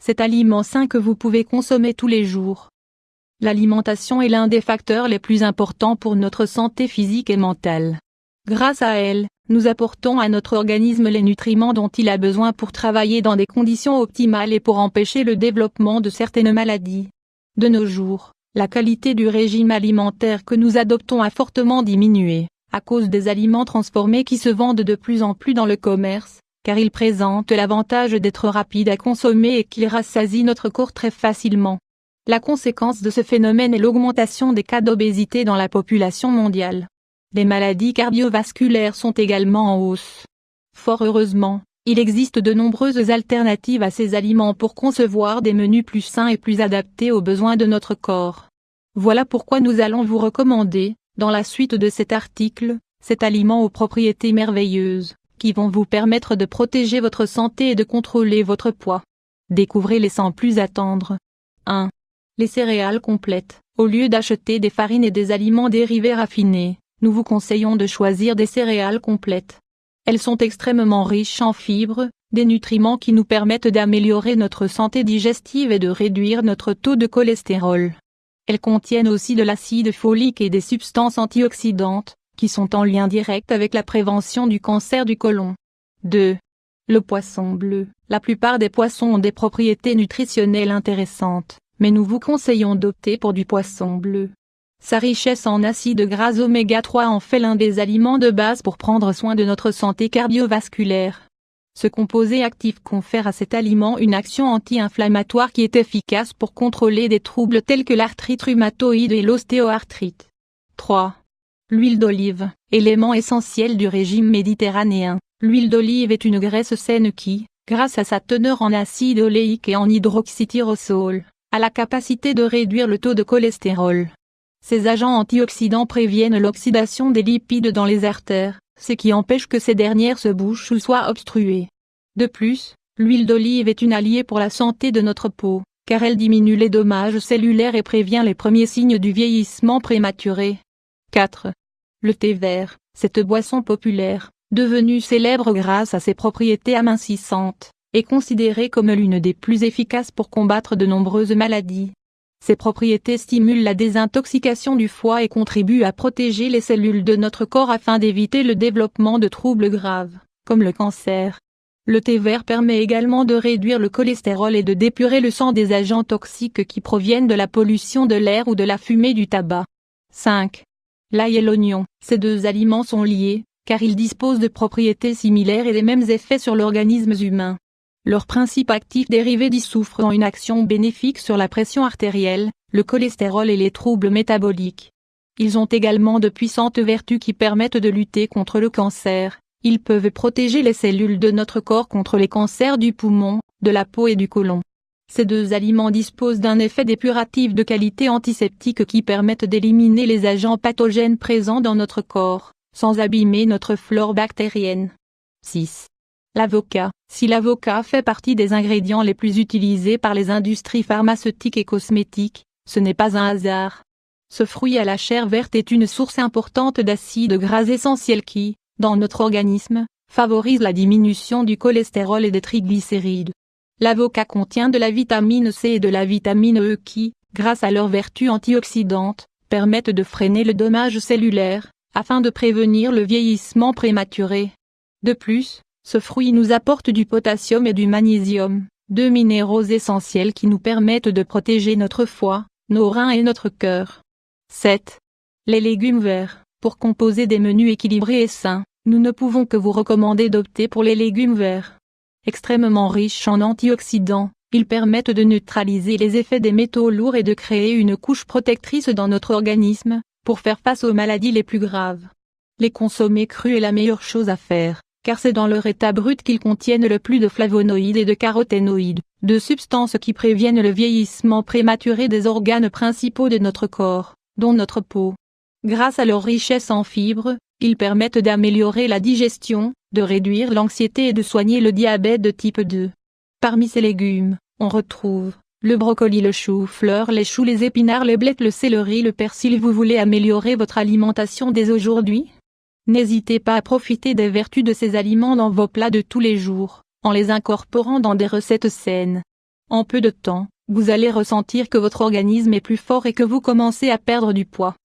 cet aliment sain que vous pouvez consommer tous les jours. L'alimentation est l'un des facteurs les plus importants pour notre santé physique et mentale. Grâce à elle, nous apportons à notre organisme les nutriments dont il a besoin pour travailler dans des conditions optimales et pour empêcher le développement de certaines maladies. De nos jours, la qualité du régime alimentaire que nous adoptons a fortement diminué, à cause des aliments transformés qui se vendent de plus en plus dans le commerce, car ils présentent l'avantage d'être rapides à consommer et qu'ils rassasient notre corps très facilement. La conséquence de ce phénomène est l'augmentation des cas d'obésité dans la population mondiale. Les maladies cardiovasculaires sont également en hausse. Fort heureusement, il existe de nombreuses alternatives à ces aliments pour concevoir des menus plus sains et plus adaptés aux besoins de notre corps. Voilà pourquoi nous allons vous recommander, dans la suite de cet article, cet aliment aux propriétés merveilleuses, qui vont vous permettre de protéger votre santé et de contrôler votre poids. Découvrez-les sans plus attendre. 1. Les céréales complètes. Au lieu d'acheter des farines et des aliments dérivés raffinés, nous vous conseillons de choisir des céréales complètes. Elles sont extrêmement riches en fibres, des nutriments qui nous permettent d'améliorer notre santé digestive et de réduire notre taux de cholestérol. Elles contiennent aussi de l'acide folique et des substances antioxydantes, qui sont en lien direct avec la prévention du cancer du côlon. 2. Le poisson bleu. La plupart des poissons ont des propriétés nutritionnelles intéressantes, mais nous vous conseillons d'opter pour du poisson bleu. Sa richesse en acides gras oméga 3 en fait l'un des aliments de base pour prendre soin de notre santé cardiovasculaire. Ce composé actif confère à cet aliment une action anti-inflammatoire qui est efficace pour contrôler des troubles tels que l'arthrite rhumatoïde et l'ostéoarthrite. 3. L'huile d'olive, élément essentiel du régime méditerranéen. L'huile d'olive est une graisse saine qui, grâce à sa teneur en acide oléique et en hydroxytyrosol, a la capacité de réduire le taux de cholestérol. Ces agents antioxydants préviennent l'oxydation des lipides dans les artères, ce qui empêche que ces dernières se bouchent ou soient obstruées. De plus, l'huile d'olive est une alliée pour la santé de notre peau, car elle diminue les dommages cellulaires et prévient les premiers signes du vieillissement prématuré. 4. Le thé vert, cette boisson populaire, devenue célèbre grâce à ses propriétés amincissantes, est considérée comme l'une des plus efficaces pour combattre de nombreuses maladies. Ces propriétés stimulent la désintoxication du foie et contribuent à protéger les cellules de notre corps afin d'éviter le développement de troubles graves, comme le cancer. Le thé vert permet également de réduire le cholestérol et de d'épurer le sang des agents toxiques qui proviennent de la pollution de l'air ou de la fumée du tabac. 5. L'ail et l'oignon. Ces deux aliments sont liés, car ils disposent de propriétés similaires et des mêmes effets sur l'organisme humain. Leurs principes actifs dérivés du soufre ont une action bénéfique sur la pression artérielle, le cholestérol et les troubles métaboliques. Ils ont également de puissantes vertus qui permettent de lutter contre le cancer. Ils peuvent protéger les cellules de notre corps contre les cancers du poumon, de la peau et du côlon. Ces deux aliments disposent d'un effet dépuratif de qualité antiseptique qui permettent d'éliminer les agents pathogènes présents dans notre corps, sans abîmer notre flore bactérienne. 6. L'avocat. Si l'avocat fait partie des ingrédients les plus utilisés par les industries pharmaceutiques et cosmétiques, ce n'est pas un hasard. Ce fruit à la chair verte est une source importante d'acides gras essentiels qui, dans notre organisme, favorise la diminution du cholestérol et des triglycérides. L'avocat contient de la vitamine C et de la vitamine E qui, grâce à leurs vertus antioxydantes, permettent de freiner le dommage cellulaire, afin de prévenir le vieillissement prématuré. De plus, ce fruit nous apporte du potassium et du magnésium, deux minéraux essentiels qui nous permettent de protéger notre foie, nos reins et notre cœur. 7. Les légumes verts. Pour composer des menus équilibrés et sains, nous ne pouvons que vous recommander d'opter pour les légumes verts. Extrêmement riches en antioxydants, ils permettent de neutraliser les effets des métaux lourds et de créer une couche protectrice dans notre organisme, pour faire face aux maladies les plus graves. Les consommer crus est la meilleure chose à faire, car c'est dans leur état brut qu'ils contiennent le plus de flavonoïdes et de caroténoïdes, deux substances qui préviennent le vieillissement prématuré des organes principaux de notre corps, dont notre peau. Grâce à leur richesse en fibres, ils permettent d'améliorer la digestion, de réduire l'anxiété et de soigner le diabète de type 2. Parmi ces légumes, on retrouve le brocoli, le chou-fleur, les choux, les épinards, les blettes, le céleri, le persil. Vous voulez améliorer votre alimentation dès aujourd'hui? N'hésitez pas à profiter des vertus de ces aliments dans vos plats de tous les jours, en les incorporant dans des recettes saines. En peu de temps, vous allez ressentir que votre organisme est plus fort et que vous commencez à perdre du poids.